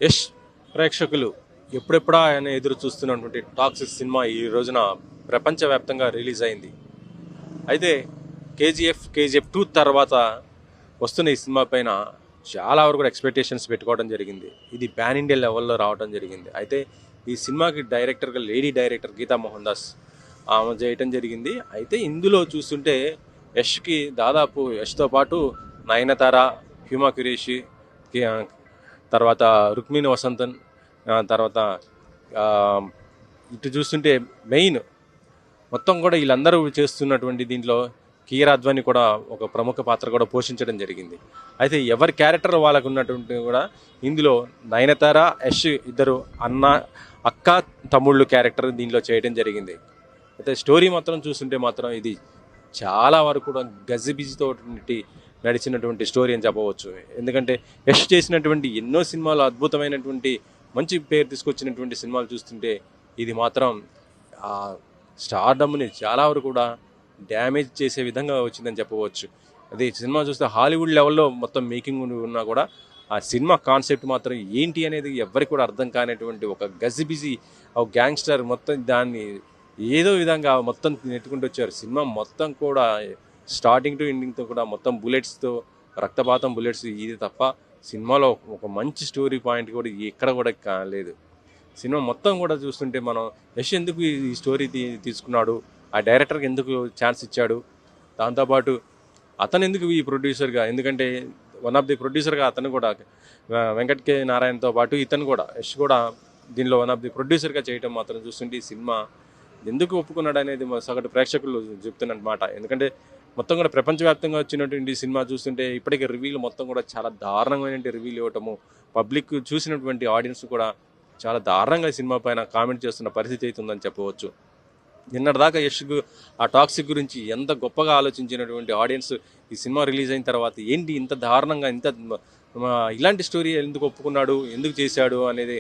యష్ ప్రేక్షకులు ఎప్పుడెప్పుడా ఆయన ఎదురు చూస్తున్నటువంటి టాక్సిక్ సినిమా ఈ రోజున ప్రపంచవ్యాప్తంగా రిలీజ్ అయింది. అయితే కేజీఎఫ్ 2 తర్వాత వస్తున్న ఈ సినిమా పైన చాలా వరకు కూడా ఎక్స్పెక్టేషన్స్ పెట్టుకోవడం జరిగింది. ఇది పాన్ ఇండియా లెవెల్లో రావడం జరిగింది. అయితే ఈ సినిమాకి డైరెక్టర్గా లేడీ డైరెక్టర్ గీతా మోహన్ దాస్ ఆమె చేయటం జరిగింది. అయితే ఇందులో చూస్తుంటే దాదాపు యష్తో పాటు నయనతార, హ్యూమా క్యురేషి, తర్వాత రుక్మిణి వసంతన్, తర్వాత ఆ, ఇటు చూస్తుంటే మెయిన్ మొత్తం కూడా వీళ్ళందరూ చేస్తున్నటువంటి దీంట్లో కీరా అద్వాని కూడా ఒక ప్రముఖ పాత్ర కూడా పోషించడం జరిగింది. అయితే ఎవరి క్యారెక్టర్ వాళ్ళకు ఉన్నటువంటి కూడా ఇందులో నయనతార, ఇద్దరు అక్క తమ్ముళ్ళు క్యారెక్టర్ దీనిలో చేయడం జరిగింది. అయితే స్టోరీ మాత్రం చూస్తుంటే మాత్రం ఇది చాలా వరకు కూడా గజిబిజితో నడిచినటువంటి స్టోరీ అని చెప్పవచ్చు. ఎందుకంటే చేసినటువంటి ఎన్నో సినిమాలు అద్భుతమైనటువంటి మంచి పేరు తీసుకొచ్చినటువంటి సినిమాలు చూస్తుంటే ఇది మాత్రం ఆ స్టార్డమ్ని చాలా వరకు కూడా డ్యామేజ్ చేసే విధంగా వచ్చిందని చెప్పవచ్చు. అదే సినిమా చూస్తే హాలీవుడ్ లెవెల్లో మొత్తం మేకింగ్ ఉన్నా కూడా ఆ సినిమా కాన్సెప్ట్ మాత్రం ఏంటి అనేది ఎవరికి కూడా అర్థం కానటువంటి ఒక గజిబిజి ఒక గ్యాంగ్స్టర్ మొత్తం దాన్ని ఏదో విధంగా మొత్తం నెట్టుకుంటూ వచ్చారు. సినిమా మొత్తం కూడా స్టార్టింగ్ టు ఎండింగ్తో కూడా మొత్తం బుల్లెట్స్తో, రక్తపాతం, బుల్లెట్స్, ఇది తప్ప సినిమాలో ఒక మంచి స్టోరీ పాయింట్ కూడా ఎక్కడ కూడా లేదు. సినిమా మొత్తం కూడా చూస్తుంటే మనం ఎందుకు ఈ స్టోరీ తీసుకున్నాడు, ఆ డైరెక్టర్కి ఎందుకు ఛాన్స్ ఇచ్చాడు, దాంతోపాటు అతను ఎందుకు ఈ ప్రొడ్యూసర్గా, ఎందుకంటే వన్ ఆఫ్ ది ప్రొడ్యూసర్గా అతను కూడా వెంకట్ కే నారాయణతో పాటు ఇతను కూడా కూడా దీనిలో వన్ ఆఫ్ ది ప్రొడ్యూసర్గా చేయటం మాత్రం చూస్తుంటే ఈ సినిమా ఎందుకు ఒప్పుకున్నాడు అనేది సగటు ప్రేక్షకులు చెప్తున్నమాట. ఎందుకంటే మొత్తం కూడా ప్రపంచవ్యాప్తంగా వచ్చినటువంటి సినిమా చూస్తుంటే ఇప్పటికే రివ్యూలు మొత్తం కూడా చాలా దారుణమైన రివ్యూలు ఇవ్వటము, పబ్లిక్ చూసినటువంటి ఆడియన్స్ కూడా చాలా దారుణంగా సినిమా పైన కామెంట్ చేస్తున్న పరిస్థితి అవుతుందని చెప్పవచ్చు. నిన్నటిదాకా ఆ టాక్సిక్ గురించి ఎంత గొప్పగా ఆలోచించినటువంటి ఆడియన్స్ ఈ సినిమా రిలీజ్ అయిన తర్వాత ఏంటి ఇంత దారుణంగా, ఇంత ఇలాంటి స్టోరీ ఎందుకు ఒప్పుకున్నాడు, ఎందుకు చేశాడు అనేది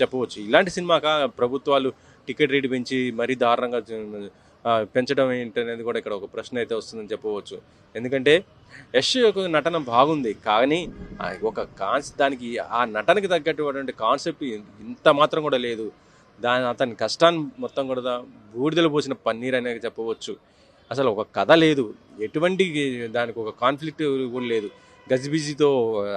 చెప్పవచ్చు. ఇలాంటి సినిమాగా ప్రభుత్వాలు టికెట్ రేటు పెంచి మరీ దారుణంగా పెంచడం ఏంటనేది కూడా ఇక్కడ ఒక ప్రశ్న అయితే వస్తుందని చెప్పవచ్చు. ఎందుకంటే యొక్క నటన బాగుంది, కానీ ఒక దానికి ఆ నటనకి తగ్గటువంటి కాన్సెప్ట్ ఇంత మాత్రం కూడా లేదు. అతని కష్టాన్ని మొత్తం కూడా బూడిదలు పోసిన పన్నీర్ అనేది చెప్పవచ్చు. అసలు ఒక కథ లేదు, ఎటువంటి దానికి ఒక కాన్ఫ్లిక్ట్ కూడా లేదు. గజిబిజితో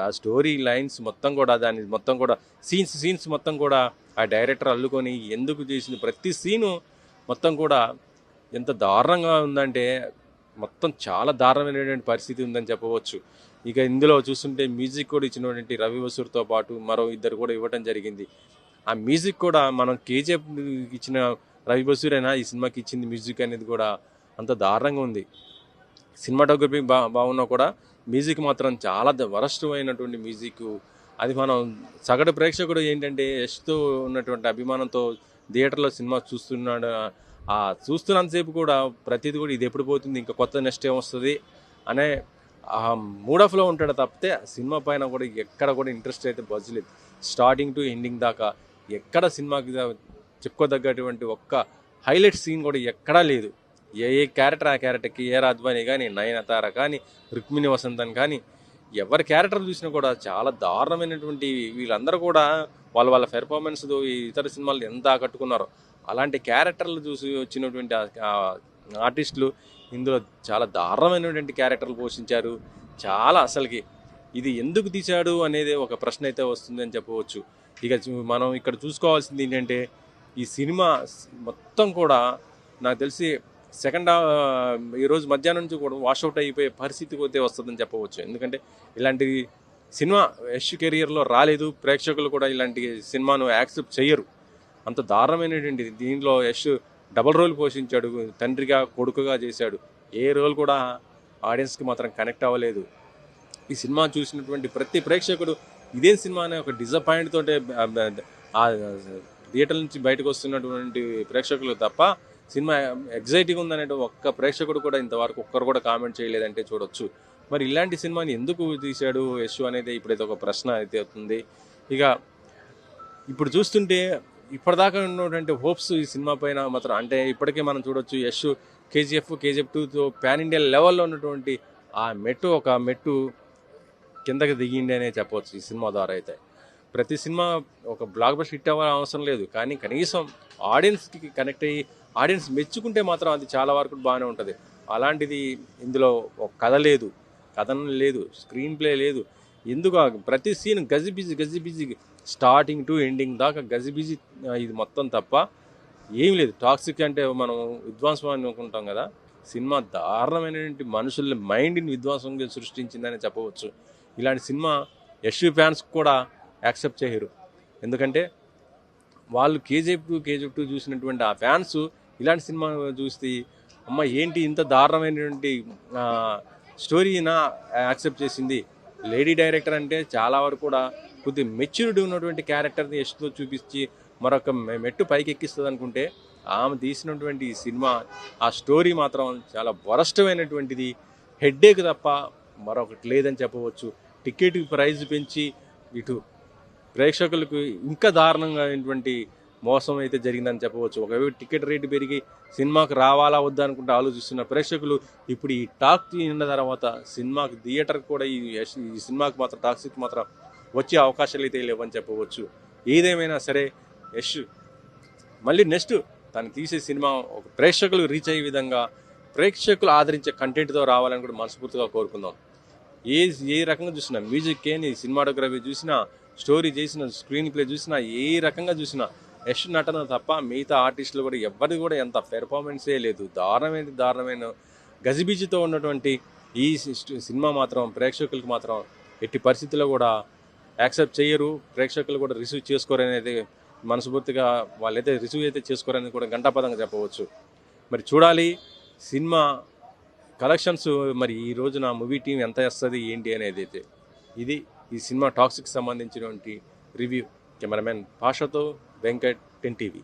ఆ స్టోరీ లైన్స్ మొత్తం కూడా దాని మొత్తం కూడా సీన్స్ మొత్తం కూడా ఆ డైరెక్టర్ అల్లుకొని ఎందుకు చేసింది ప్రతి సీను మొత్తం కూడా ఎంత దారుణంగా ఉందంటే మొత్తం చాలా దారుణమైనటువంటి పరిస్థితి ఉందని చెప్పవచ్చు. ఇక ఇందులో చూస్తుంటే మ్యూజిక్ కూడా ఇచ్చినటువంటి రవి బసూర్తో పాటు మరో ఇద్దరు కూడా ఇవ్వడం జరిగింది. ఆ మ్యూజిక్ కూడా మనం కేజీఎఫ్ ఇచ్చిన రవి బసూర్ అయినా ఈ సినిమాకి ఇచ్చింది మ్యూజిక్ అనేది కూడా అంత దారుణంగా ఉంది. సినిమాటోగ్రఫీ బాగున్నా కూడా మ్యూజిక్ మాత్రం చాలా వరస్ట్ అయినటువంటి మ్యూజిక్. అది మనం సగటు ప్రేక్షకుడు ఏంటంటే యష్తో ఉన్నటువంటి అభిమానంతో థియేటర్లో సినిమా చూస్తున్నంతసేపు కూడా ప్రతిదీ కూడా ఇది ఎప్పుడు పోతుంది, ఇంకా కొత్త నెక్స్ట్ ఏం వస్తుంది అనే మూడ్ ఆఫ్లో ఉంటాడు తప్పితే సినిమా పైన కూడా ఎక్కడ కూడా ఇంట్రెస్ట్ అయితే బజ్జలేదు. స్టార్టింగ్ టు ఎండింగ్ దాకా ఎక్కడ సినిమాకి చెప్పుకోదగ్గటువంటి ఒక్క హైలైట్ సీన్ కూడా ఎక్కడా లేదు. ఏ క్యారెక్టర్ ఆ క్యారెక్టర్కి అద్వాని కానీ, నయనతార కానీ, రుక్మిణి వసంతన్ కానీ, ఎవరి క్యారెక్టర్ చూసినా కూడా చాలా దారుణమైనటువంటి, వీళ్ళందరూ కూడా వాళ్ళ పెర్ఫార్మెన్స్ ఈ ఇతర సినిమాలు ఎంత ఆకట్టుకున్నారో అలాంటి క్యారెక్టర్లు చూసి వచ్చినటువంటి ఆర్టిస్టులు ఇందులో చాలా దారుణమైనటువంటి క్యారెక్టర్లు పోషించారు. చాలా అసలుకి ఇది ఎందుకు తీశాడు అనేది ఒక ప్రశ్న అయితే వస్తుంది అని చెప్పవచ్చు. ఇక మనం ఇక్కడ చూసుకోవాల్సింది ఏంటంటే ఈ సినిమా మొత్తం కూడా నాకు తెలిసి ఈరోజు మధ్యాహ్నం నుంచి కూడా వాషౌట్ అయిపోయే పరిస్థితికి అయితే వస్తుందని చెప్పవచ్చు. ఎందుకంటే ఇలాంటి సినిమా కెరియర్లో రాలేదు, ప్రేక్షకులు కూడా ఇలాంటి సినిమాను యాక్సెప్ట్ చేయరు. అంత దారుణమైనటువంటి దీనిలో డబల్ రోల్ పోషించాడు, తండ్రిగా కొడుకుగా చేశాడు. ఏ రోల్ కూడా ఆడియన్స్కి మాత్రం కనెక్ట్ అవ్వలేదు. ఈ సినిమా చూసినటువంటి ప్రతి ప్రేక్షకుడు ఇదే సినిమా అనే ఒక డిసప్పాయింట్ తోటే ఆ థియేటర్ నుంచి బయటకు వస్తున్నటువంటి ప్రేక్షకులు తప్ప సినిమా ఎగ్జైటింగ్ ఉందనే ఒక్క ప్రేక్షకుడు కూడా ఇంతవరకు ఒక్కరు కూడా కామెంట్ చేయలేదంటే చూడొచ్చు. మరి ఇలాంటి సినిమాని ఎందుకు తీశాడు అనేది ఇప్పుడైతే ఒక ప్రశ్న అయితే అవుతుంది. ఇక ఇప్పుడు చూస్తుంటే ఇప్పటిదాకా ఉన్నటువంటి హోప్స్ ఈ సినిమా పైన మాత్రం, అంటే ఇప్పటికే మనం చూడొచ్చు కేజీఎఫ్ 2తో పాన్ ఇండియా లెవెల్లో ఉన్నటువంటి ఆ మెట్టు కిందకి దిగిండి అనే చెప్పవచ్చు ఈ సినిమా ద్వారా. అయితే ప్రతి సినిమా ఒక బ్లాక్ బస్టర్ హిట్ అవ్వాలని అవసరం లేదు, కానీ కనీసం ఆడియన్స్కి కనెక్ట్ అయ్యి ఆడియన్స్ మెచ్చుకుంటే మాత్రం అది చాలా వరకు బాగానే ఉంటుంది. అలాంటిది ఇందులో ఒక కథ లేదు, కథనం లేదు, స్క్రీన్ ప్లే లేదు. ఎందుకు ప్రతి సీన్ గజిబిజి స్టార్టింగ్ టు ఎండింగ్ దాకా గజిబిజి, ఇది మొత్తం తప్ప ఏం లేదు. టాక్సిక్ అంటే మనం విధ్వంసం అని అనుకుంటాం కదా, సినిమా దారుణమైనటువంటి మనుషుల మైండ్ని విధ్వంసంగా సృష్టించిందని చెప్పవచ్చు. ఇలాంటి సినిమా యశ్ ఫ్యాన్స్ కూడా యాక్సెప్ట్ చేయరు. ఎందుకంటే వాళ్ళు కేజీఎఫ్ 2 చూసినటువంటి ఆ ఫ్యాన్స్ ఇలాంటి సినిమా చూస్తే అమ్మ ఏంటి ఇంత దారుణమైనటువంటి స్టోరీనా యాక్సెప్ట్ చేసింది. లేడీ డైరెక్టర్ అంటే చాలా వరకు కూడా కొద్దిగా మెచ్యూరిటీ ఉన్నటువంటి క్యారెక్టర్ని యశ్తో చూపించి మరొక మెట్టు పైకి ఎక్కిస్తుంది అనుకుంటే, ఆమె తీసినటువంటి ఈ సినిమా ఆ స్టోరీ మాత్రం చాలా వరస్టమైనటువంటిది. హెడ్ఏక్ తప్ప మరొకటి లేదని చెప్పవచ్చు. టికెట్ ప్రైజ్ పెంచి ఇటు ప్రేక్షకులకు ఇంకా దారుణంగా అయినటువంటి మోసం అయితే జరిగిందని చెప్పవచ్చు. ఒకవేళ టికెట్ రేటు పెరిగి సినిమాకు రావాలా వద్దా అనుకుంటే ఆలోచిస్తున్న ప్రేక్షకులు ఇప్పుడు ఈ టాక్ తిన్న తర్వాత సినిమాకి థియేటర్కి కూడా ఈ సినిమాకి మాత్రం టాక్సిక్ మాత్రం వచ్చే అవకాశాలు అయితే లేవని చెప్పవచ్చు. ఏదేమైనా సరే యశ్ మళ్ళీ నెక్స్ట్ తను తీసే సినిమా ఒక ప్రేక్షకులు రీచ్ అయ్యే విధంగా, ప్రేక్షకులు ఆదరించే కంటెంట్తో రావాలని కూడా మనస్ఫూర్తిగా కోరుకుందాం. ఏ రకంగా చూసినా, మ్యూజిక్ ఏని, సినిమాటోగ్రఫీ చూసినా, స్టోరీ చేసిన, స్క్రీన్ ప్లే చూసినా, ఏ రకంగా చూసినా యశ్ నటన తప్ప మిగతా ఆర్టిస్టులు కూడా ఎవరిది కూడా ఎంత పెర్ఫార్మెన్సే లేదు. దారుణమైన గజిబిజితో ఉన్నటువంటి ఈ సినిమా మాత్రం ప్రేక్షకులకు మాత్రం ఎట్టి పరిస్థితుల్లో కూడా యాక్సెప్ట్ చేయరు. ప్రేక్షకులు కూడా రిసీవ్ చేసుకోరనేది మనస్ఫూర్తిగా వాళ్ళైతే రిసీవ్ అయితే చేసుకోరని కూడా గంటాపదంగా చెప్పవచ్చు. మరి చూడాలి సినిమా కలెక్షన్స్, మరి ఈ రోజున మూవీ టీం ఎంత వస్తుంది ఏంటి అనేది అయితే. ఇది ఈ సినిమా టాక్సిక్ సంబంధించినటువంటి రివ్యూ. కెమెరామెన్ పాషాతో వెంకట్, 10 టీవీ.